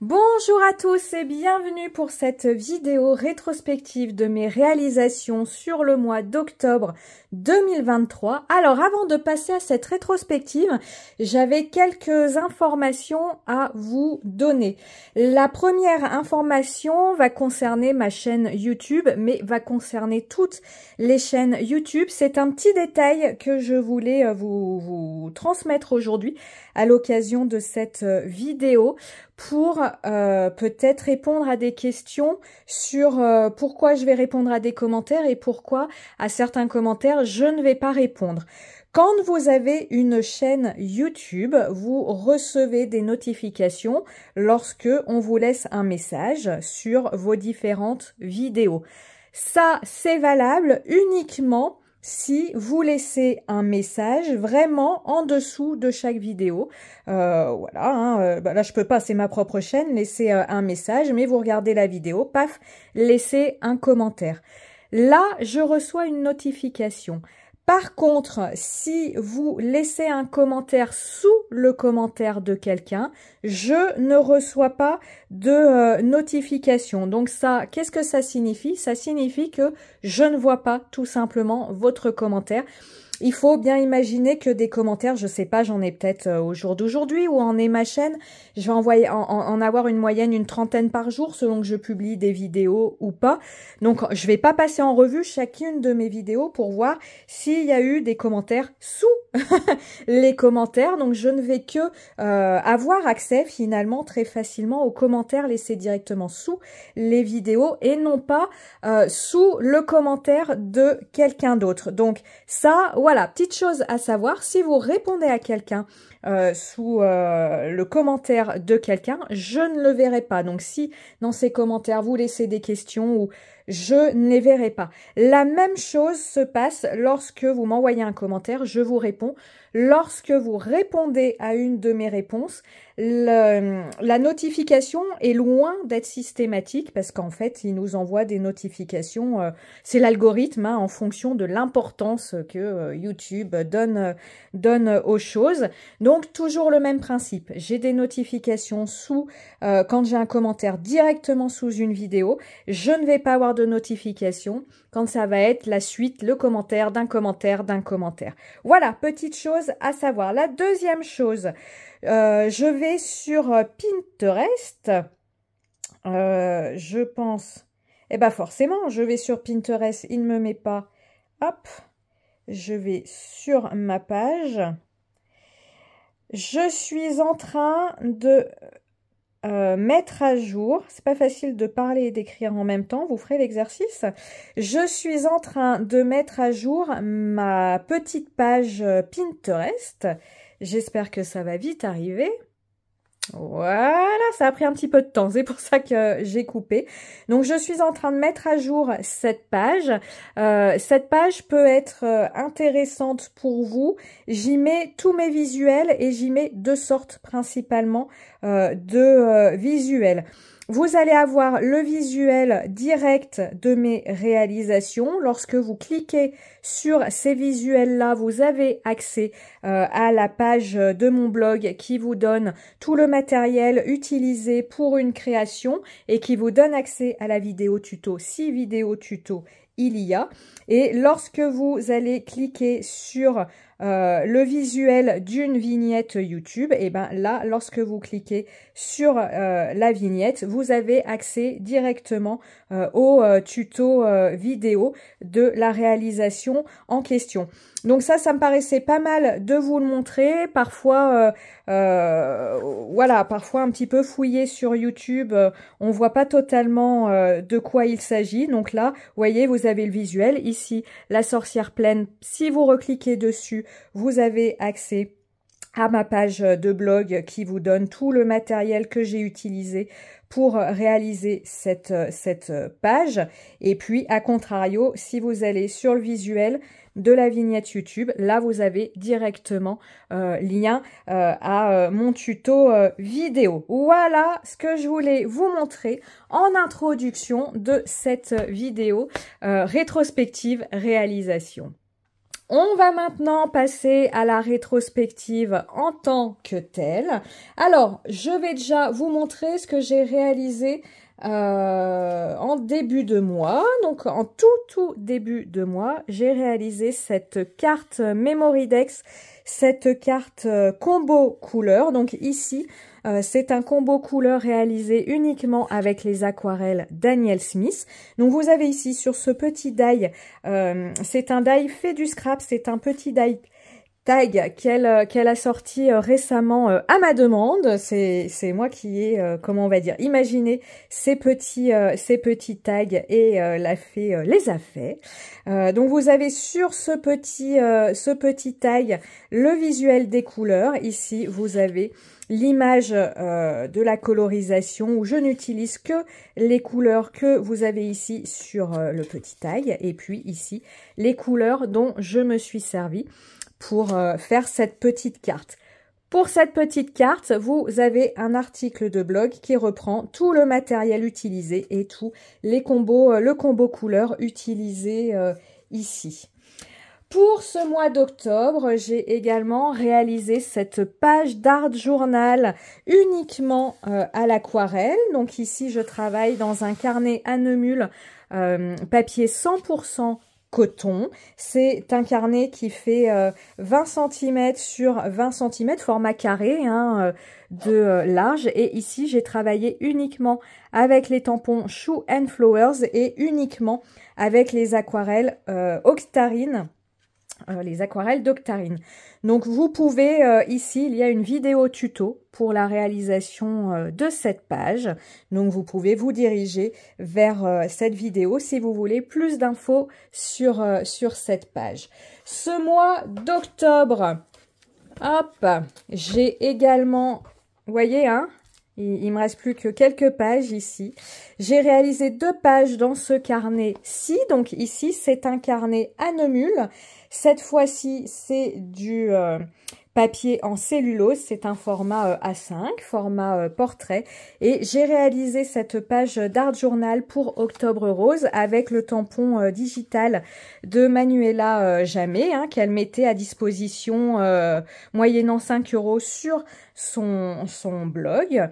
Bonjour à tous et bienvenue pour cette vidéo rétrospective de mes réalisations sur le mois d'octobre 2023. Alors avant de passer à cette rétrospective, j'avais quelques informations à vous donner. La première information va concerner ma chaîne YouTube, mais va concerner toutes les chaînes YouTube. C'est un petit détail que je voulais vous transmettre aujourd'hui à l'occasion de cette vidéo pour peut-être répondre à des questions sur pourquoi je vais répondre à des commentaires et pourquoi à certains commentaires je ne vais pas répondre. Quand vous avez une chaîne YouTube, vous recevez des notifications lorsque on vous laisse un message sur vos différentes vidéos. Ça, c'est valable uniquement si vous laissez un message vraiment en dessous de chaque vidéo. Voilà, là je peux pas, c'est ma propre chaîne, laisser un message, mais vous regardez la vidéo, paf, laissez un commentaire. Là, je reçois une notification. Par contre, si vous laissez un commentaire sous le commentaire de quelqu'un, je ne reçois pas de notification. Donc ça, qu'est-ce que ça signifie? Ça signifie que je ne vois pas tout simplement votre commentaire. Il faut bien imaginer que des commentaires, je sais pas, j'en ai peut-être au jour d'aujourd'hui où en est ma chaîne, je vais en avoir une moyenne une trentaine par jour selon que je publie des vidéos ou pas. Donc je vais pas passer en revue chacune de mes vidéos pour voir s'il y a eu des commentaires sous les commentaires. Donc je ne vais que avoir accès finalement très facilement aux commentaires laissés directement sous les vidéos et non pas sous le commentaire de quelqu'un d'autre. Donc ça, voilà, petite chose à savoir, si vous répondez à quelqu'un sous le commentaire de quelqu'un, je ne le verrai pas. Donc si dans ces commentaires vous laissez des questions ou je ne les verrai pas. La même chose se passe lorsque vous m'envoyez un commentaire, je vous réponds. Lorsque vous répondez à une de mes réponses, la notification est loin d'être systématique parce qu'en fait, il nous envoie des notifications. C'est l'algorithme en fonction de l'importance que YouTube donne aux choses. Donc, toujours le même principe. J'ai des notifications quand j'ai un commentaire directement sous une vidéo. Je ne vais pas avoir de notification quand ça va être la suite, le commentaire d'un commentaire d'un commentaire. Voilà, petite chose à savoir. La deuxième chose, je vais sur Pinterest. Je pense, forcément, je vais sur Pinterest, il ne me met pas. Hop, je vais sur ma page. Je suis en train de mettre à jour, c'est pas facile de parler et d'écrire en même temps, vous ferez l'exercice. Je suis en train de mettre à jour ma petite page Pinterest. J'espère que ça va vite arriver. Voilà, ça a pris un petit peu de temps, c'est pour ça que j'ai coupé. Donc je suis en train de mettre à jour cette page. Cette page peut être intéressante pour vous. J'y mets tous mes visuels et j'y mets deux sortes principalement de visuels. Vous allez avoir le visuel direct de mes réalisations. Lorsque vous cliquez sur ces visuels-là, vous avez accès à la page de mon blog qui vous donne tout le matériel utilisé pour une création et qui vous donne accès à la vidéo tuto, si vidéo tuto il y a. Et lorsque vous allez cliquer sur le visuel d'une vignette YouTube, et là, lorsque vous cliquez sur la vignette, vous avez accès directement au tuto vidéo de la réalisation en question. Donc ça me paraissait pas mal de vous le montrer. Parfois, voilà, parfois un petit peu fouillé sur YouTube, on voit pas totalement de quoi il s'agit. Donc là, vous voyez, vous avez le visuel. Ici, la sorcière pleine. Si vous recliquez dessus, vous avez accès à ma page de blog qui vous donne tout le matériel que j'ai utilisé pour réaliser cette page. Et puis, à contrario, si vous allez sur le visuel de la vignette YouTube, là, vous avez directement lien à mon tuto vidéo. Voilà ce que je voulais vous montrer en introduction de cette vidéo rétrospective réalisation. On va maintenant passer à la rétrospective en tant que telle. Alors, je vais déjà vous montrer ce que j'ai réalisé en début de mois. Donc, en tout début de mois, j'ai réalisé cette carte Memoridex, cette carte combo couleur. Donc ici, c'est un combo couleur réalisé uniquement avec les aquarelles Daniel Smith. Donc vous avez ici sur ce petit die, c'est un die fait du scrap, c'est un petit die tag qu'elle a sorti récemment à ma demande. C'est moi qui ai, comment on va dire, imaginé ces petits tags et les a fait. Donc vous avez sur ce petit tag le visuel des couleurs. Ici vous avez l'image de la colorisation où je n'utilise que les couleurs que vous avez ici sur le petit tag, et puis ici les couleurs dont je me suis servi pour faire cette petite carte. Pour cette petite carte, vous avez un article de blog qui reprend tout le matériel utilisé et tous les combos, le combo couleur utilisé ici. Pour ce mois d'octobre, j'ai également réalisé cette page d'art journal uniquement à l'aquarelle. Donc ici, je travaille dans un carnet à Neumule, papier 100% coton. C'est un carnet qui fait 20 cm sur 20 cm, format carré de large. Et ici, j'ai travaillé uniquement avec les tampons Shoe and Flowers et uniquement avec les aquarelles Octarine. Les aquarelles d'Octarine. Donc vous pouvez, ici il y a une vidéo tuto pour la réalisation de cette page. Donc vous pouvez vous diriger vers cette vidéo si vous voulez plus d'infos sur cette page. Ce mois d'octobre, hop, j'ai également, vous voyez, hein, il me reste plus que quelques pages ici. J'ai réalisé 2 pages dans ce carnet-ci. Donc ici, c'est un carnet à Neumule. Cette fois-ci, c'est du papier en cellulose. C'est un format A5, format portrait. Et j'ai réalisé cette page d'art journal pour Octobre Rose avec le tampon digital de Manuela Jammet, qu'elle mettait à disposition moyennant 5 € sur son blog.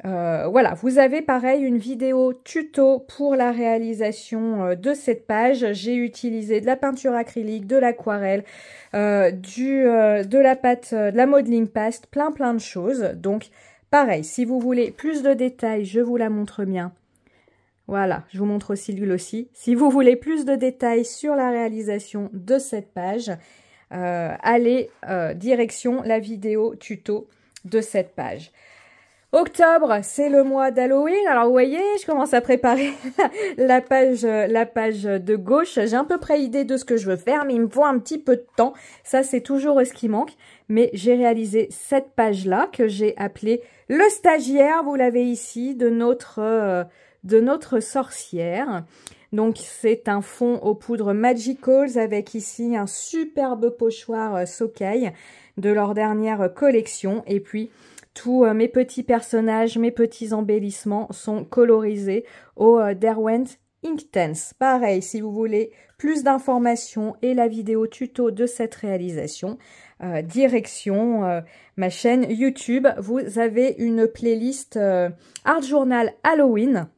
Voilà, vous avez pareil une vidéo tuto pour la réalisation de cette page. J'ai utilisé de la peinture acrylique, de l'aquarelle, de la pâte, de la modeling paste, plein de choses. Donc pareil, si vous voulez plus de détails, je vous la montre bien. Voilà, je vous montre aussi l'huile aussi. Si vous voulez plus de détails sur la réalisation de cette page, allez direction la vidéo tuto de cette page. Octobre, c'est le mois d'Halloween. Alors vous voyez, je commence à préparer la page de gauche. J'ai à peu près idée de ce que je veux faire, mais il me faut un petit peu de temps. Ça, c'est toujours ce qui manque. Mais j'ai réalisé cette page-là que j'ai appelée le stagiaire. Vous l'avez ici de notre sorcière. Donc c'est un fond aux poudres Magicals avec ici un superbe pochoir Sokai de leur dernière collection. Et puis tous mes petits personnages, mes petits embellissements sont colorisés au Derwent Inktense. Pareil, si vous voulez plus d'informations et la vidéo tuto de cette réalisation, direction ma chaîne YouTube. Vous avez une playlist Art Journal Halloween.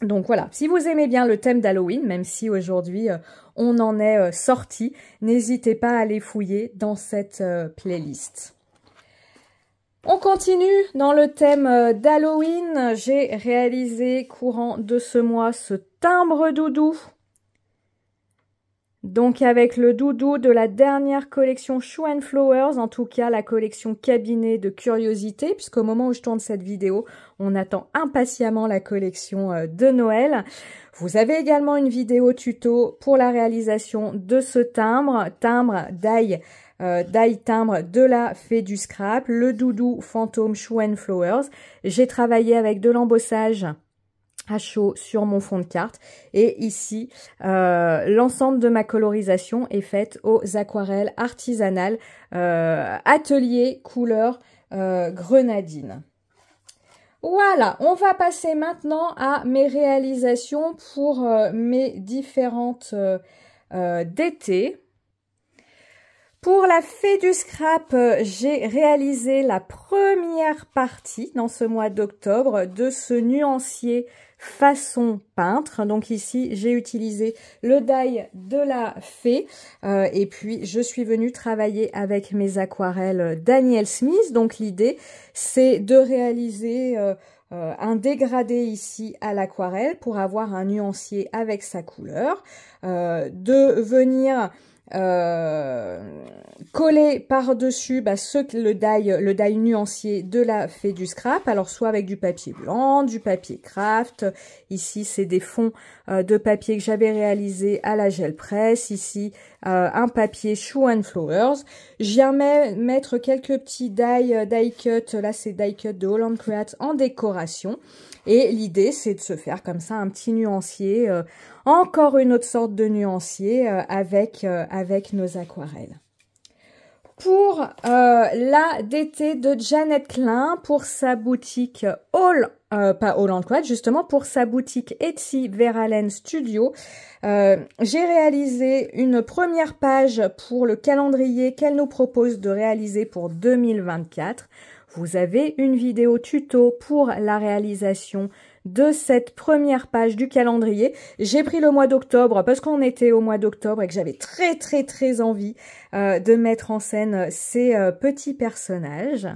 Donc voilà, si vous aimez bien le thème d'Halloween, même si aujourd'hui on en est sorti, n'hésitez pas à aller fouiller dans cette playlist. On continue dans le thème d'Halloween. J'ai réalisé courant de ce mois ce timbre doudou. Donc avec le doudou de la dernière collection Shoe and Flowers, en tout cas la collection cabinet de curiosité, puisqu'au moment où je tourne cette vidéo, on attend impatiemment la collection de Noël. Vous avez également une vidéo tuto pour la réalisation de ce timbre die timbre de la Fée du Scrap, le doudou fantôme Shoe and Flowers. J'ai travaillé avec de l'embossage à chaud sur mon fond de carte. Et ici, l'ensemble de ma colorisation est faite aux aquarelles artisanales atelier couleur grenadine. Voilà, on va passer maintenant à mes réalisations pour mes différentes d'été. Pour la fée du scrap, j'ai réalisé la première partie dans ce mois d'octobre de ce nuancier façon peintre. Donc ici, j'ai utilisé le die de la fée et puis je suis venue travailler avec mes aquarelles Daniel Smith. Donc l'idée, c'est de réaliser un dégradé ici à l'aquarelle pour avoir un nuancier avec sa couleur, de venir coller par-dessus le die nuancier de la fée du scrap, alors soit avec du papier blanc, du papier craft, ici c'est des fonds de papier que j'avais réalisé à la gel press, ici un papier Shoe and Flowers. Je viens mettre quelques petits die cut, là c'est die cut de Holland Create en décoration. Et l'idée, c'est de se faire comme ça un petit nuancier, encore une autre sorte de nuancier avec nos aquarelles. Pour la DT de Jeannette Klein, pour sa boutique pas Holland Create, justement pour sa boutique Etsy Veralen Studio, j'ai réalisé une première page pour le calendrier qu'elle nous propose de réaliser pour 2024. Vous avez une vidéo tuto pour la réalisation de cette première page du calendrier. J'ai pris le mois d'octobre parce qu'on était au mois d'octobre et que j'avais très envie de mettre en scène ces petits personnages.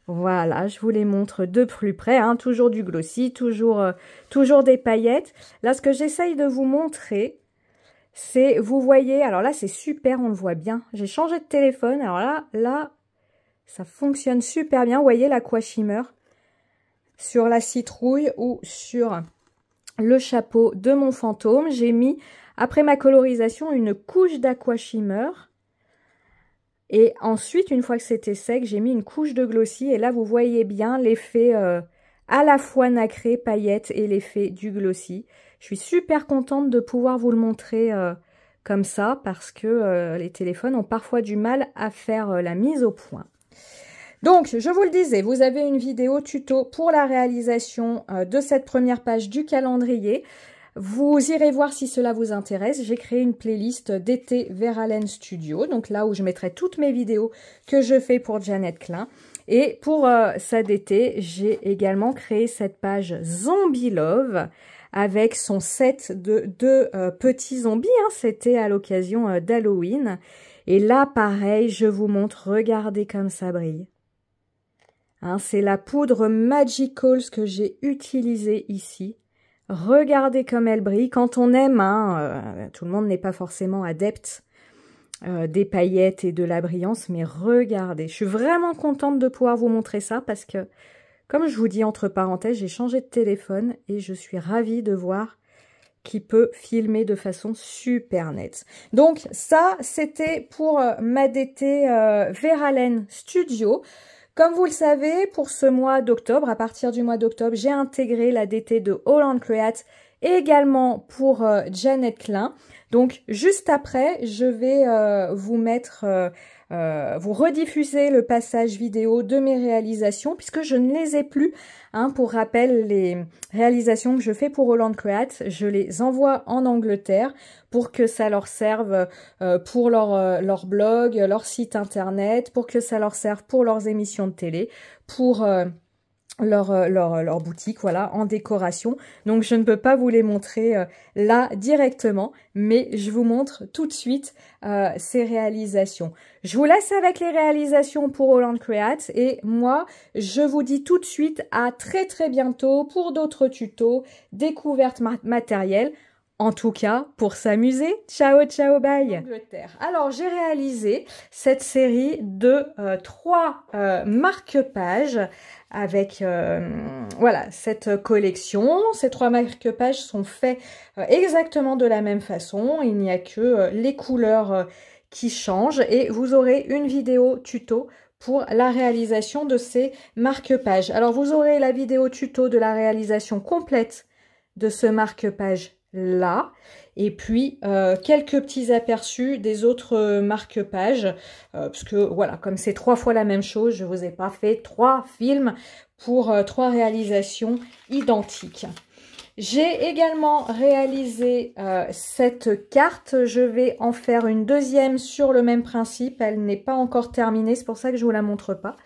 Voilà, je vous les montre de plus près, hein, toujours du glossy, toujours des paillettes. Là, ce que j'essaye de vous montrer, c'est, vous voyez, alors là, c'est super, on le voit bien. J'ai changé de téléphone, alors là, ça fonctionne super bien. Vous voyez l'aqua shimmer sur la citrouille ou sur le chapeau de mon fantôme. J'ai mis, après ma colorisation, une couche d'aqua shimmer. Et ensuite, une fois que c'était sec, j'ai mis une couche de glossy. Et là, vous voyez bien l'effet à la fois nacré, paillettes et l'effet du glossy. Je suis super contente de pouvoir vous le montrer comme ça parce que les téléphones ont parfois du mal à faire la mise au point. Donc, je vous le disais, vous avez une vidéo tuto pour la réalisation de cette première page du calendrier. Vous irez voir si cela vous intéresse. J'ai créé une playlist d'été Veralen Studio, donc là où je mettrai toutes mes vidéos que je fais pour Jeannette Klein. Et pour ça d'été, j'ai également créé cette page Zombie Love avec son set de deux petits zombies. Hein. C'était à l'occasion d'Halloween. Et là, pareil, je vous montre, regardez comme ça brille. Hein, c'est la poudre Magicals que j'ai utilisée ici. Regardez comme elle brille. Quand on aime, hein, tout le monde n'est pas forcément adepte des paillettes et de la brillance, mais regardez. Je suis vraiment contente de pouvoir vous montrer ça parce que, comme je vous dis entre parenthèses, j'ai changé de téléphone et je suis ravie de voir qu'il peut filmer de façon super nette. Donc ça, c'était pour ma DT Veralen Studio. Comme vous le savez, pour ce mois d'octobre, à partir du mois d'octobre, j'ai intégré la DT de Holland Create également pour Jeannette Klein. Donc, juste après, je vais vous mettre, vous rediffuser le passage vidéo de mes réalisations, puisque je ne les ai plus. Hein, pour rappel, les réalisations que je fais pour Holland Create, je les envoie en Angleterre pour que ça leur serve pour leur blog, leur site internet, pour que ça leur serve pour leurs émissions de télé, pour leur boutique, voilà, en décoration. Donc, je ne peux pas vous les montrer là directement, mais je vous montre tout de suite ces réalisations. Je vous laisse avec les réalisations pour Holland Create et moi, je vous dis tout de suite à très bientôt pour d'autres tutos, découvertes matérielles. En tout cas, pour s'amuser. Ciao, ciao, bye. Angleterre. Alors, j'ai réalisé cette série de 3 marque-pages avec voilà, cette collection. Ces 3 marque-pages sont faits exactement de la même façon. Il n'y a que les couleurs qui changent et vous aurez une vidéo tuto pour la réalisation de ces marque-pages. Alors, vous aurez la vidéo tuto de la réalisation complète de ce marque-page là, et puis quelques petits aperçus des autres marque-pages, parce que voilà, comme c'est 3 fois la même chose, je vous ai pas fait 3 films pour 3 réalisations identiques. J'ai également réalisé cette carte. Je vais en faire une deuxième sur le même principe. Elle n'est pas encore terminée, c'est pour ça que je ne vous la montre pas.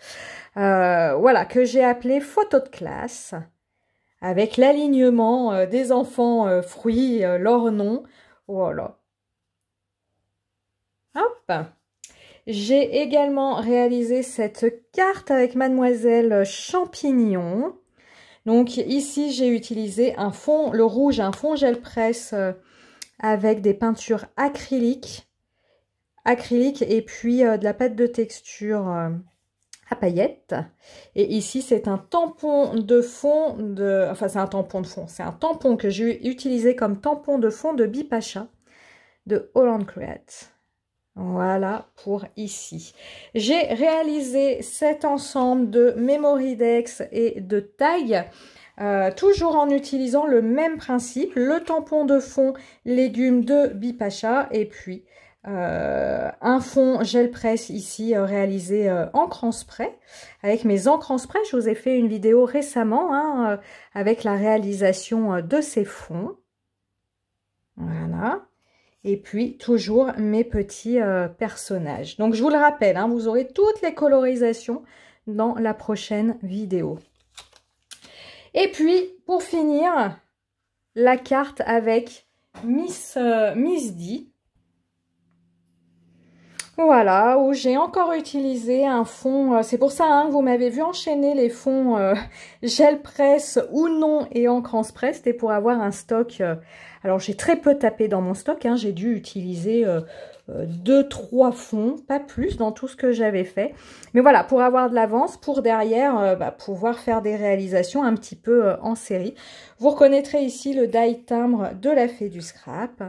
Voilà, que j'ai appelée photo de classe, avec l'alignement des enfants fruits, leur nom. Voilà. Hop. J'ai également réalisé cette carte avec Mademoiselle Champignon. Donc ici, j'ai utilisé un fond, le rouge, un fond gel presse avec des peintures acryliques et puis de la pâte de texture à paillettes. Et ici, c'est un tampon de fond enfin, c'est un tampon de fond. C'est un tampon que j'ai utilisé comme tampon de fond de Bipacha de Holland Create. Voilà pour ici. J'ai réalisé cet ensemble de Memory Dex et de tags, toujours en utilisant le même principe, le tampon de fond légumes de Bipacha et puis un fond gel presse ici réalisé encre en spray. Avec mes encres en spray, je vous ai fait une vidéo récemment hein, avec la réalisation de ces fonds. Voilà. Et puis, toujours mes petits personnages. Donc, je vous le rappelle, hein, vous aurez toutes les colorisations dans la prochaine vidéo. Et puis, pour finir, la carte avec Miss D. Voilà, où j'ai encore utilisé un fond, c'est pour ça hein, que vous m'avez vu enchaîner les fonds gel presse ou non et encre en spray, c'était pour avoir un stock. Alors j'ai très peu tapé dans mon stock, hein, j'ai dû utiliser 2-3 fonds, pas plus dans tout ce que j'avais fait. Mais voilà, pour avoir de l'avance, pour derrière pouvoir faire des réalisations un petit peu en série. Vous reconnaîtrez ici le die timbre de la Fée du Scrap.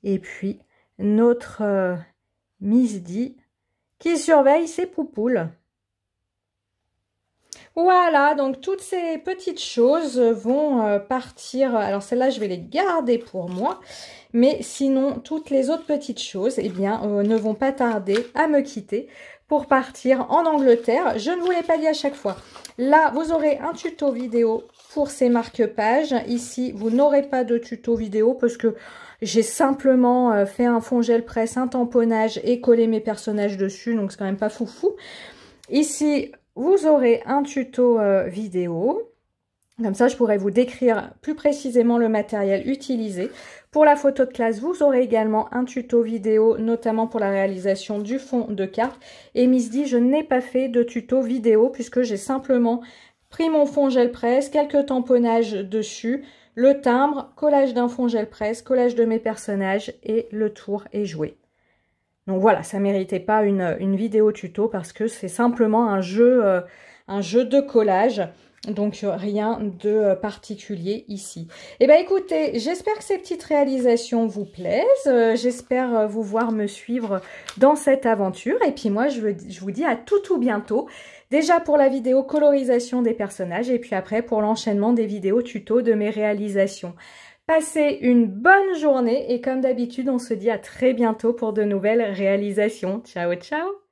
Et puis notre... Miss D qui surveille ses poupoules. Voilà, donc toutes ces petites choses vont partir. Alors celles-là, je vais les garder pour moi. Mais sinon, toutes les autres petites choses, eh bien, ne vont pas tarder à me quitter pour partir en Angleterre. Je ne vous l'ai pas dit à chaque fois. Là, vous aurez un tuto vidéo pour ces marque-pages. Ici, vous n'aurez pas de tuto vidéo parce que j'ai simplement fait un fond gel presse, un tamponnage et collé mes personnages dessus. Donc, c'est quand même pas foufou. Ici, vous aurez un tuto vidéo. Comme ça, je pourrais vous décrire plus précisément le matériel utilisé. Pour la photo de classe, vous aurez également un tuto vidéo, notamment pour la réalisation du fond de carte. Et Miss D, je n'ai pas fait de tuto vidéo puisque j'ai simplement pris mon fond gel presse, quelques tamponnages dessus, le timbre, collage d'un fond gel presse, collage de mes personnages et le tour est joué. Donc voilà, ça ne méritait pas une vidéo tuto parce que c'est simplement un jeu de collage. Donc rien de particulier ici. Eh bien écoutez, j'espère que ces petites réalisations vous plaisent. J'espère vous voir me suivre dans cette aventure. Et puis moi, je vous dis à tout bientôt. Déjà pour la vidéo colorisation des personnages et puis après pour l'enchaînement des vidéos tuto de mes réalisations. Passez une bonne journée et comme d'habitude, on se dit à très bientôt pour de nouvelles réalisations. Ciao, ciao!